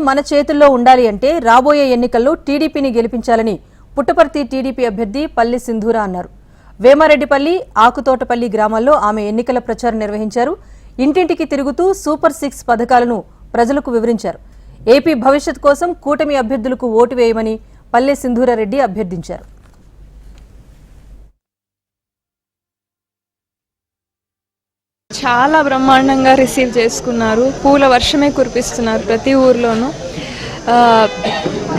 మన చేతుల్లో ఉండాలి అంటే రాబోయే ఎన్నికల్లో టీడీపీని గెలిపించాలని పుట్టపర్తి టీడీపీ అభ్యర్థి పల్లి సింధూరా అన్నారు. వేమారెడ్డిపల్లి, ఆకుతోటపల్లి గ్రామాల్లో ఆమె ఎన్నికల ప్రచారం నిర్వహించారు. ఇంటింటికి తిరుగుతూ సూపర్ 6 పథకాలను ప్రజలకు వివరించారు. ఏపీ భవిష్యత్ కోసం కూటమి అభ్యర్థులకు ఓటు వేయమని పల్లి సింధూరారెడ్డి అభ్యర్థించారు. చాలా బ్రహ్మాండంగా రిసీవ్ చేసుకున్నారు. పూల వర్షమే కురిపిస్తున్నారు ప్రతి ఊర్లోనూ.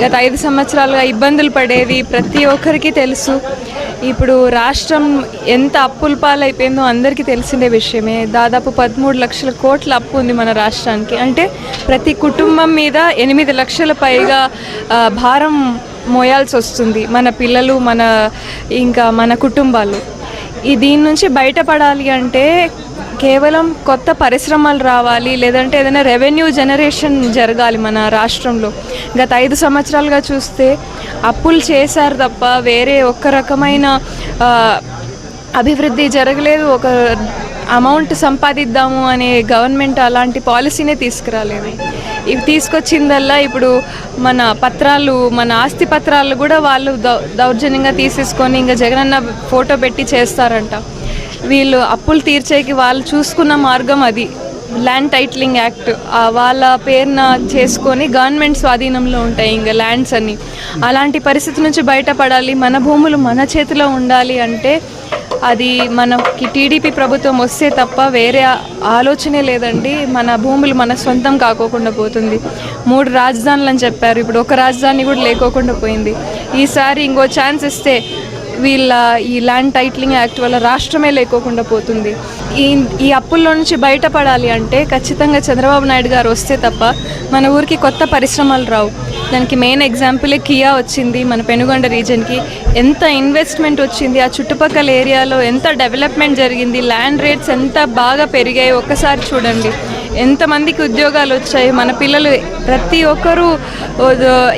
గత 5 సంవత్సరాలుగా ఇబ్బందులు పడేది ప్రతి ఒక్కరికి తెలుసు. ఇప్పుడు రాష్ట్రం ఎంత అప్పుల పాలైపోయిందో అందరికీ తెలిసిన విషయమే. దాదాపు 13 లక్షల కోట్ల అప్పు ఉంది మన రాష్ట్రానికి. అంటే ప్రతి కుటుంబం మీద 8 లక్షల పైగా భారం మోయాల్సి వస్తుంది. మన పిల్లలు, మన కుటుంబాలు. దీని నుంచి బయటపడాలి అంటే కేవలం కొత్త పరిశ్రమలు రావాలి, లేదంటే ఏదైనా రెవెన్యూ జనరేషన్ జరగాలి మన రాష్ట్రంలో. గత 5 సంవత్సరాలుగా చూస్తే అప్పులు చేశారు తప్ప వేరే ఒక్క రకమైన అభివృద్ధి జరగలేదు. ఒక అమౌంట్ సంపాదిద్దాము అనే గవర్నమెంట్ అలాంటి పాలసీనే తీసుకురాలేదు. ఇవి తీసుకొచ్చిందల్లా ఇప్పుడు మన పత్రాలు, మన ఆస్తి పత్రాలు కూడా వాళ్ళు దౌర్జన్యంగా తీసేసుకొని ఇంకా జగనన్న ఫోటో పెట్టి చేస్తారంట. వీళ్ళు అప్పులు తీర్చేకి వాళ్ళు చూసుకున్న మార్గం అది ల్యాండ్ టైటిలింగ్ యాక్ట్. వాళ్ళ పేరున చేసుకొని గవర్నమెంట్ స్వాధీనంలో ఉంటాయి ఇంకా ల్యాండ్స్ అన్ని. అలాంటి పరిస్థితి నుంచి బయటపడాలి, మన భూములు మన చేతిలో ఉండాలి అంటే అది మనకి టీడీపీ ప్రభుత్వం వస్తే తప్ప వేరే ఆలోచనే లేదండి. మన భూములు మన సొంతం కాకోకుండా పోతుంది. 3 రాజధానులు అని చెప్పారు, ఇప్పుడు ఒక రాజధాని కూడా లేకోకుండా పోయింది. ఈసారి ఇంకో ఛాన్స్ ఇస్తే ఈ ల్యాండ్ టైటిలింగ్ యాక్ట్ వల్ల రాష్ట్రమే లేకోకుండా పోతుంది. ఈ అప్పుల్లో నుంచి బయటపడాలి అంటే ఖచ్చితంగా చంద్రబాబు నాయుడు గారు వస్తే తప్ప మన ఊరికి కొత్త పరిశ్రమలు రావు. దానికి మెయిన్ ఎగ్జాంపులే కియా వచ్చింది మన పెనుగొండ రీజన్కి. ఎంత ఇన్వెస్ట్మెంట్ వచ్చింది, ఆ చుట్టుపక్కల ఏరియాలో ఎంత డెవలప్మెంట్ జరిగింది, ల్యాండ్ రేట్స్ ఎంత బాగా పెరిగాయి ఒక్కసారి చూడండి. ఎంతమందికి ఉద్యోగాలు వచ్చాయి. మన పిల్లలు ప్రతి ఒక్కరూ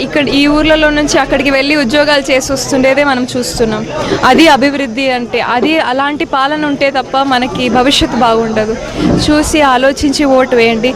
ఇక్కడ ఈ ఊర్లలో నుంచి అక్కడికి వెళ్ళి ఉద్యోగాలు చేసి వస్తుండేదే మనం చూస్తున్నాం. అది అభివృద్ధి అంటే. అలాంటి పాలన ఉంటే తప్ప మనకి భవిష్యత్తు బాగుండదు. చూసి ఆలోచించి ఓటు వేయండి.